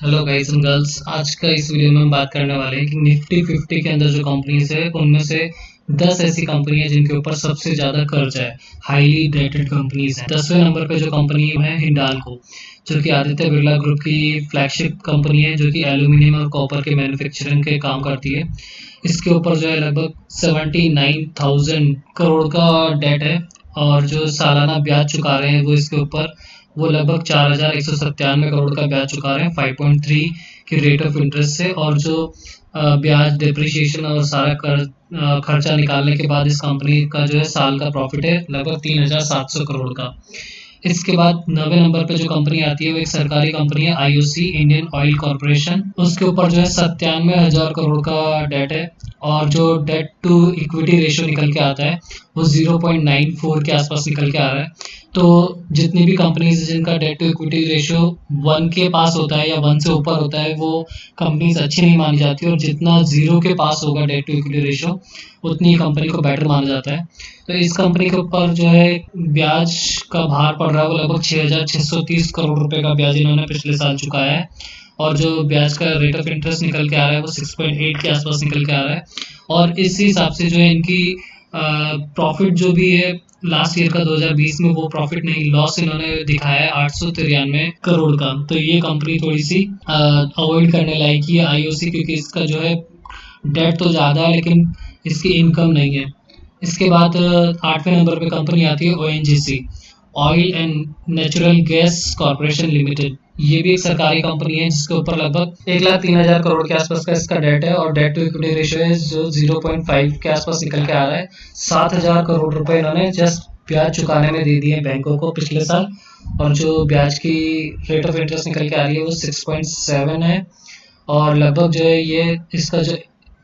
Hello guys and girls. आज का इस वीडियो में हम बात करने वाले हैं कि निफ्टी 50 के अंदर जो कंपनीज है उनमें से 10 ऐसी कंपनी है जिनके ऊपर सबसे ज्यादा कर्ज है, हाईली डेटेड कंपनीज है। 10वें नंबर पे जो कंपनी है हिंडाल्को, जो कि आदित्य बिरला ग्रुप की फ्लैगशिप कंपनी है, जो कि एल्यूमिनियम और कॉपर के मैन्युफैक्चरिंग के काम करती है। इसके ऊपर जो है लगभग 79,000 करोड़ का डेट है, और जो सालाना ब्याज चुका रहे हैं वो इसके ऊपर वो लगभग 4,197 करोड़ का ब्याज चुका रहे हैं 5.3 की रेट ऑफ इंटरेस्ट से। और जो ब्याज डिप्रिशिएशन और सारा खर्चा निकालने के बाद इस कंपनी का जो है साल का प्रॉफिट है लगभग 3,700 करोड़ का। इसके बाद 9वें नंबर पे जो कंपनी आती है वो एक सरकारी कंपनी है, आईओसी इंडियन ऑयल कॉर्पोरेशन। उसके ऊपर जो है 97,000 करोड़ का डेट है, और जो डेट टू इक्विटी रेशियो निकल के आता है वो 0.94 के आसपास निकल के आ रहा है। तो जितनी भी कंपनीज जिनका डेट टू इक्विटी रेशियो 1 के पास होता है या 1 से ऊपर होता है वो कंपनीज अच्छी नहीं मानी जाती, और जितना 0 के पास होगा डेट टू इक्विटी रेशियो उतनी कंपनी को बेटर माना जाता है। तो इस कंपनी के ऊपर जो है ब्याज का भार पड़ रहा है वो लगभग 6,630 करोड़ रुपए का ब्याज इन्होंने पिछले साल चुकाया है। और जो ब्याज का रेट ऑफ इंटरेस्ट निकल के आ रहा है वो 6.8 के आसपास निकल के आ रहा है। और इसी हिसाब से जो है इनकी प्रॉफिट जो भी है लास्ट ईयर का 2020 में वो प्रॉफिट नहीं, लॉस इन्होंने दिखाया है 893 करोड़ का। तो ये कंपनी थोड़ी सी अवॉइड करने लायक ही है आईओसी, क्योंकि इसका जो है डेट तो ज़्यादा है लेकिन इसकी इनकम नहीं है। इसके बाद 8वें नंबर पे कंपनी आती है ONGC, oil and natural gas corporation limited. ये भी एक सरकारी कंपनी है जिसके ऊपर लगभग 1,03,000 करोड़ के आसपास का इसका डेट है, और डेट टू इक्विटी रेशियो है जो 0.5 के आसपास निकल के आ रहा है। 7,000 करोड़ रुपए इन्होंने जस्ट ब्याज चुकाने में दे दिए बैंकों को पिछले साल, और जो ब्याज की रेट ऑफ इंटरेस्ट निकल के आ रही है वो 6.7 है। और लगभग जो है ये इसका जो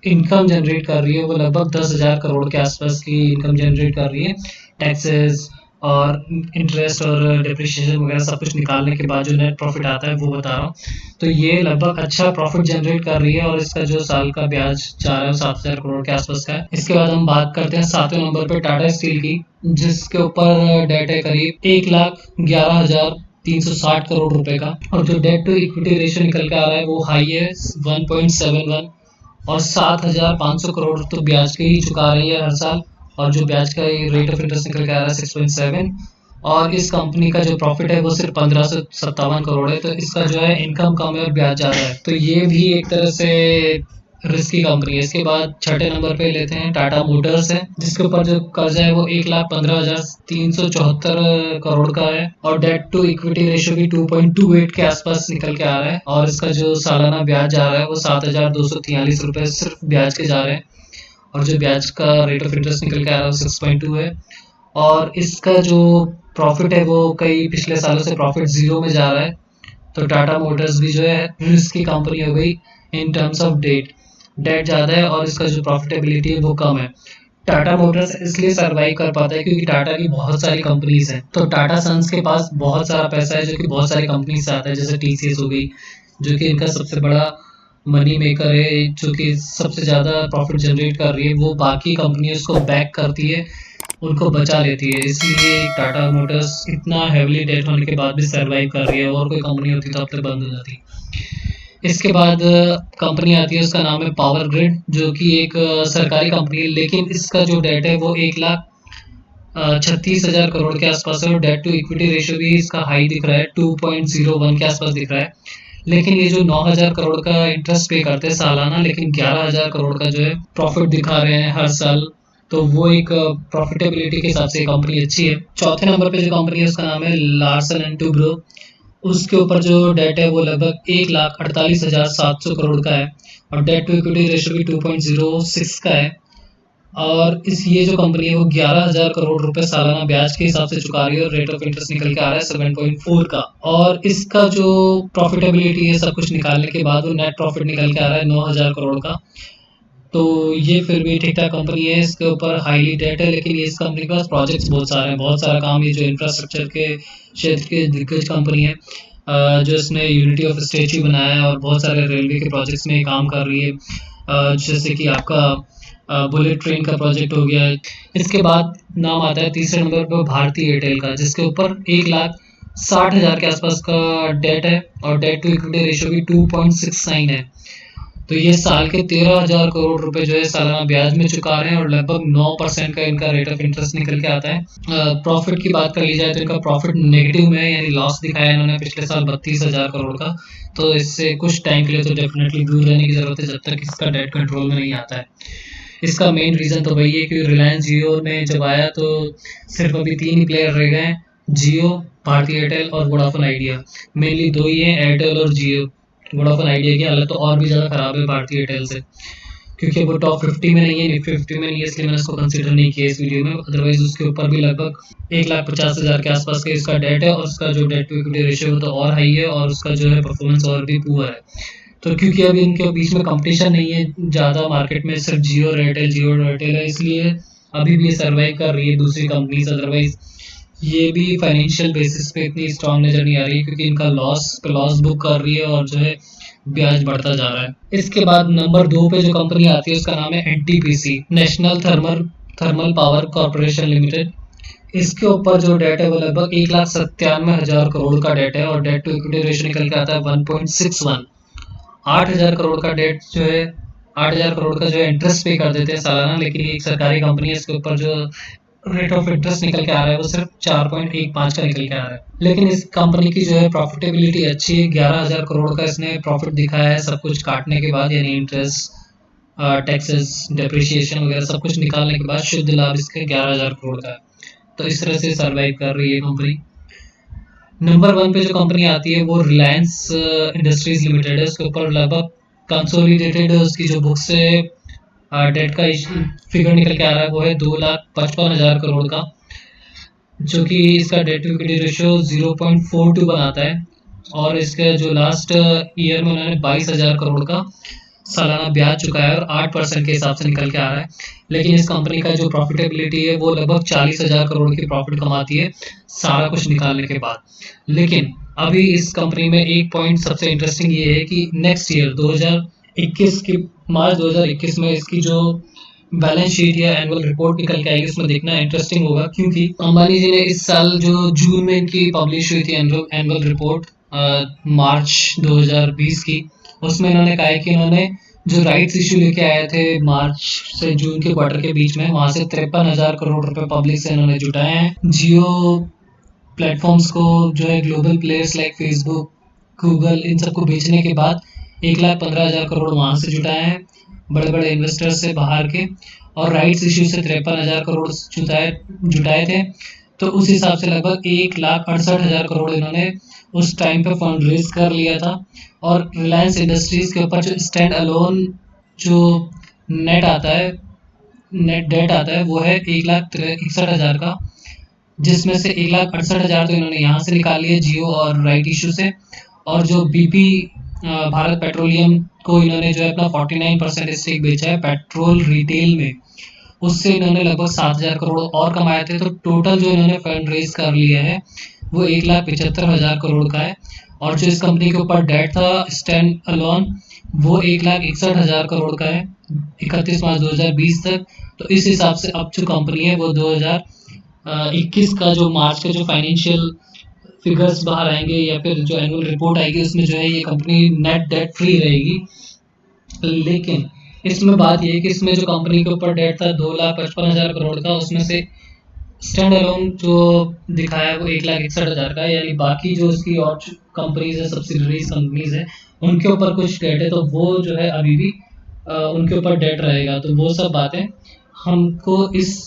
इनकम जनरेट कर रही है वो लगभग 10,000 करोड़ के आसपास की इनकम जनरेट कर रही है, टैक्सेस और इंटरेस्ट और डिप्रिशिएशन वगैरह सब कुछ निकालने के बाद जो नेट प्रॉफिट आता है वो बता रहा हूँ। तो ये लगभग अच्छा प्रॉफिट जनरेट कर रही है, और इसका जो साल का ब्याज 4,000-7,000 करोड़ के आसपास का है। इसके बाद हम बात करते हैं 7वें नंबर पे टाटा स्टील की, जिसके ऊपर डेट है करीब 1,11,360 करोड़ रुपए का, और जो डेट टू इक्विटी रेशियो निकल के आ रहा है वो हाई है 1.71, और 7,500 करोड़ तो ब्याज के ही चुका रही है हर साल। और जो ब्याज का रेट ऑफ इंटरेस्ट निकल के आ रहा है 6.7, और इस कंपनी का जो प्रॉफिट है वो सिर्फ 1,557 करोड़ है। तो इसका जो है इनकम कम है और ब्याज ज़्यादा है, तो ये भी एक तरह से रिस्की कंपनी है। इसके बाद 6ठे नंबर पे लेते हैं टाटा मोटर्स है, जिसके ऊपर जो कर्जा है वो 1,15,374 करोड़ का है, और डेट टू इक्विटी रेशियो भी 2.28 के आसपास निकल के आ रहा है। और इसका जो सालाना ब्याज जा रहा है वो 7,243 रुपए सिर्फ ब्याज के जा रहे हैं, और जो ब्याज का रेट ऑफ इंटरेस्ट निकल के आ रहा है वो 6.2 है। और इसका जो प्रॉफिट है वो कई पिछले सालों से प्रॉफिट जीरो में जा रहा है। तो टाटा मोटर्स भी जो है रिस्की कंपनी हो गई इन टर्म्स ऑफ डेट ज़्यादा है, और इसका जो प्रॉफिटेबिलिटी है वो कम है। टाटा मोटर्स इसलिए सरवाइव कर पाता है क्योंकि टाटा की बहुत सारी कंपनीज हैं, तो टाटा सन्स के पास बहुत सारा पैसा है जो कि बहुत सारी कंपनी से आता है, जैसे टीसीएस हो गई जो कि इनका सबसे बड़ा मनी मेकर है, जो कि सबसे ज़्यादा प्रॉफिट जनरेट कर रही है। वो बाकी कंपनियों को बैक करती है, उनको बचा लेती है, इसलिए टाटा मोटर्स इतना हेवली डेट होने के बाद भी सरवाइव कर रही है। और कोई कंपनी होती तो अब तक बंद हो जाती। इसके बाद कंपनी आती है, उसका नाम है पावर ग्रिड, जो कि एक सरकारी कंपनी है, लेकिन इसका जो डेट है वो 1,36,000 करोड़ के आसपास है, और डेट टू इक्विटी रेशियो भी इसका हाई दिख रहा है 2.01 के आसपास दिख रहा है। लेकिन ये जो 9,000 करोड़ का इंटरेस्ट पे करते हैं सालाना, लेकिन 11,000 करोड़ का जो है प्रॉफिट दिखा रहे हैं हर साल, तो वो एक प्रॉफिटेबिलिटी के हिसाब से कंपनी अच्छी है। चौथे नंबर पे जो कंपनी है उसका नाम है लार्सन एंड टुब्रो। उसके ऊपर जो डेट है वो लगभग 1,48,700 करोड़ का है, और डेट टू इक्विटी रेशियो भी 2.06 का है। और ये जो कंपनी है वो 11,000 करोड़ रुपए सालाना ब्याज के हिसाब से चुका रही है, और रेट ऑफ इंटरेस्ट निकल के आ रहा है 7.4 का। और इसका जो प्रॉफिटेबिलिटी है सब कुछ निकालने के बाद वो नेट प्रॉफिट निकल के आ रहा है 9,000 करोड़ का। तो ये फिर भी ठीक ठाक कंपनी है, इसके ऊपर हाईली डेट है, लेकिन इस कंपनी के पास प्रोजेक्ट्स बहुत सारे हैं, बहुत सारा काम। ये जो इंफ्रास्ट्रक्चर के क्षेत्र की दिग्गज कंपनी है, जो इसने यूनिटी ऑफ स्टेच्यू बनाया है, और बहुत सारे रेलवे के प्रोजेक्ट्स में काम कर रही है, जैसे कि आपका बुलेट ट्रेन का प्रोजेक्ट हो गया है। इसके बाद नाम आता है तीसरे नंबर पर भारतीय एयरटेल का, जिसके ऊपर 60,000 के आसपास का डेट है और डेट टू इक्विटी रेशियो भी 2.69 है। तो ये साल के 13,000 करोड़ रुपए जो है सालाना ब्याज में चुका रहे हैं और लगभग 9% का इनका रेट ऑफ इंटरेस्ट निकल के आता है। प्रॉफिट की बात कर ली जाए तो इनका प्रॉफिट नेगेटिव में है, यानी लॉस दिखाया है इन्होंने पिछले साल 32,000 करोड़ का। तो इससे कुछ टाइम के लिए तो डेफिनेटली दूर रहने की जरूरत है जब तक इसका डेट कंट्रोल में नहीं आता है। इसका मेन रीजन तो वही है कि रिलायंस जियो ने जब आया तो सिर्फ अभी 3 ही प्लेयर रह गए हैं, जियो, भारती एयरटेल और वोडाफोन आइडिया। मेनली 2 ही हैं, एयरटेल और जियो। वोडाफोन आइडिया की हालत तो और भी ज़्यादा खराब है भारती एयरटेल से, क्योंकि वो टॉप 50 में नहीं है, निफ्टी 50 में नहीं है, इसलिए मैंने इसको कंसीडर नहीं किया इस वीडियो में। अदरवाइज उसके ऊपर भी लगभग 1,50,000 के आसपास का इसका डेट है और उसका जो डेट टू इक्विटी रेशियो तो और हाई है और उसका जो है परफॉर्मेंस और भी पुअर है। तो क्योंकि अभी इनके बीच में कंपटीशन नहीं है ज़्यादा मार्केट में, सिर्फ जियो और एयरटेल है, इसलिए अभी भी ये सर्वाइव कर रही है दूसरी कंपनीज। अदरवाइज ये भी फाइनेंशियल बेसिस पे इतनी स्ट्रांग नजर नहीं आ रही है, क्योंकि इनका लॉस बुक कर रही है और जो है ब्याज बढ़ता जा रहा है। इसके बाद नंबर 2 पे जो कंपनी आती है उसका नाम है NTPC, national thermal power corporation limited. इसके ऊपर जो डेट है वो लगभग 1,97,000 करोड़ का डेट है और डेट टू इक्विटी रेशियो निकल के आता है 1.61। 8,000 करोड़ का डेट जो है, 8,000 करोड़ का जो है इंटरेस्ट पे कर देते हैं सालाना, लेकिन ये एक सरकारी कंपनी है, इसके ऊपर जो रेट ऑफ इंटरेस्ट निकल के आ रहा है वो सिर्फ 4.15 का निकल के आ रहा है। लेकिन इस कंपनी की जो है प्रॉफिटेबिलिटी अच्छी है, 11,000 करोड़ का इसने प्रॉफिट दिखाया है सब कुछ काटने के बाद, यानी इंटरेस्ट, टैक्सेस, डेप्रिसिएशन वगैरह सब कुछ निकालने के बाद शुद्ध लाभ इसके 11,000 करोड़ का है। तो इस तरह से सर्वाइव कर रही है कंपनी। नंबर 1 पे जो कंपनी आती है वो रिलायंस इंडस्ट्रीज लिमिटेड है। उसके ऊपर लगभग कंसोलिडेटेड उसकी जो बुक से डेट का फिगर निकल के आ रहा है वो है 2,55,000 करोड़ का, जो कि इसका डेट टू इक्विटी रेशियो 0.42 बनाता है। और इसका जो लास्ट ईयर में उन्होंने 22,000 करोड़ का सालाना ब्याज चुकाया है और 8% के हिसाब से निकल के आ रहा है। लेकिन इस कंपनी का जो प्रॉफिटेबिलिटी है वो लगभग 40,000 करोड़ की प्रॉफिट कमाती है सारा कुछ निकालने के बाद। लेकिन अभी इस कंपनी में एक पॉइंट सबसे इंटरेस्टिंग ये है कि नेक्स्ट ईयर 2021 की मार्च 2021 में इसकी जो बैलेंस शीट या एनुअल रिपोर्ट निकल के आएगी उसमें देखना इंटरेस्टिंग होगा, क्योंकि अंबानी जी ने इस साल जो जून में इनकी पब्लिश हुई थी एनुअल रिपोर्ट मार्च 2020 की, उसमें इन्होंने कहा है कि इन्होंने जो राइट्स इश्यू लेके आए थे मार्च से जून के क्वार्टर के बीच में, वहां से 53,000 करोड़ रुपए पब्लिक से इन्होंने जुटाए हैं। जियो प्लेटफॉर्म्स को जो है global players like Facebook, Google, इन सबको बेचने के बाद 1,15,000 करोड़ वहां से जुटाए हैं बड़े बड़े इन्वेस्टर्स से बाहर के, और राइट्स इश्यू से 53,000 करोड़ जुटाए थे। तो उस हिसाब से लगभग 1,68,000 करोड़ इन्होंने उस टाइम पे फंड रेज कर लिया था। और रिलायंस इंडस्ट्रीज के ऊपर जो स्टैंड अलोन जो नेट आता है, नेट डेट आता है वो है 1,61,000 का, जिसमें से 1,68,000 तो इन्होंने यहाँ से निकाल लिए जियो और राइट इशू से। और जो बीपी भारत पेट्रोलियम को इन्होंने जो है अपना 49% स्टेक बेचा है पेट्रोल रिटेल में, उससे इन्होंने लगभग 7,000 करोड़ और कमाए थे। तो टोटल जो इन्होंने फंड रेज कर लिया है वो 1,75,000 करोड़ का है। और जो इस कंपनी के ऊपर डेट था स्टैंड अलोन वो 1,61,000 करोड़ का है 31 मार्च 2020 तक। तो इस हिसाब से अब जो कंपनी है वो 2021 का जो मार्च का जो फाइनेंशियल फिगर्स बाहर आएंगे या फिर जो एनुअल रिपोर्ट आएगी उसमें जो है ये कंपनी नेट डेट फ्री रहेगी। लेकिन इसमें बात ये है कि इसमें जो कंपनी के ऊपर डेट था 2,55,000 करोड़ का, उसमें से स्टैंड अलोन जो दिखाया है वो 1,61,000 का है, यानी बाकी जो इसकी और कंपनीज है, सब्सिडरीज कंपनीज है, उनके ऊपर कुछ डेट है, तो वो जो है अभी भी उनके ऊपर डेट रहेगा। तो वो सब बातें हमको इस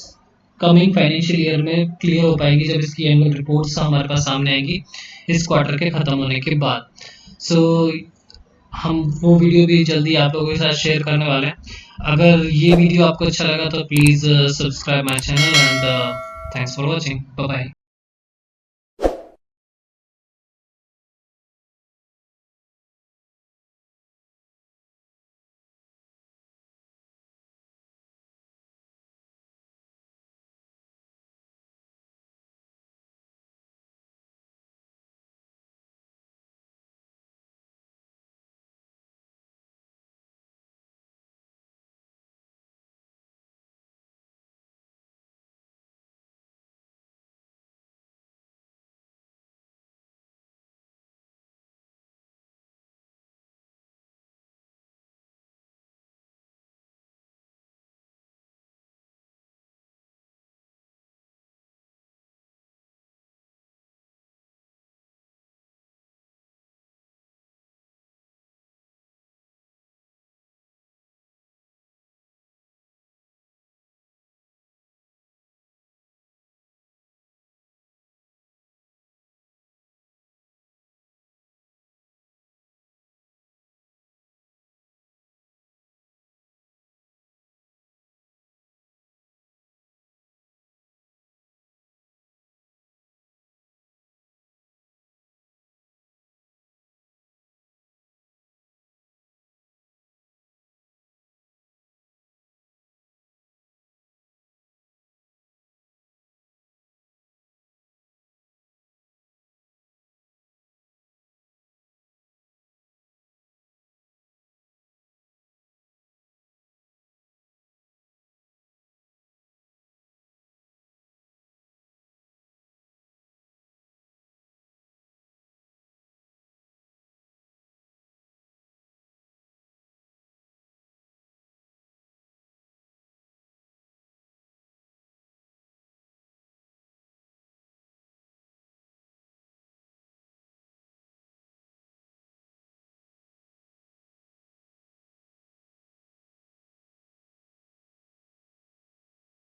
कमिंग फाइनेंशियल ईयर में क्लियर हो पाएंगी जब इसकी एनुअल रिपोर्ट्स हमारे पास सामने आएंगी इस क्वार्टर के ख़त्म होने के बाद। सो हम वो वीडियो भी जल्दी आप लोगों के साथ शेयर करने वाले हैं। अगर ये वीडियो आपको अच्छा लगा तो please subscribe my channel and thanks for watching. Bye bye.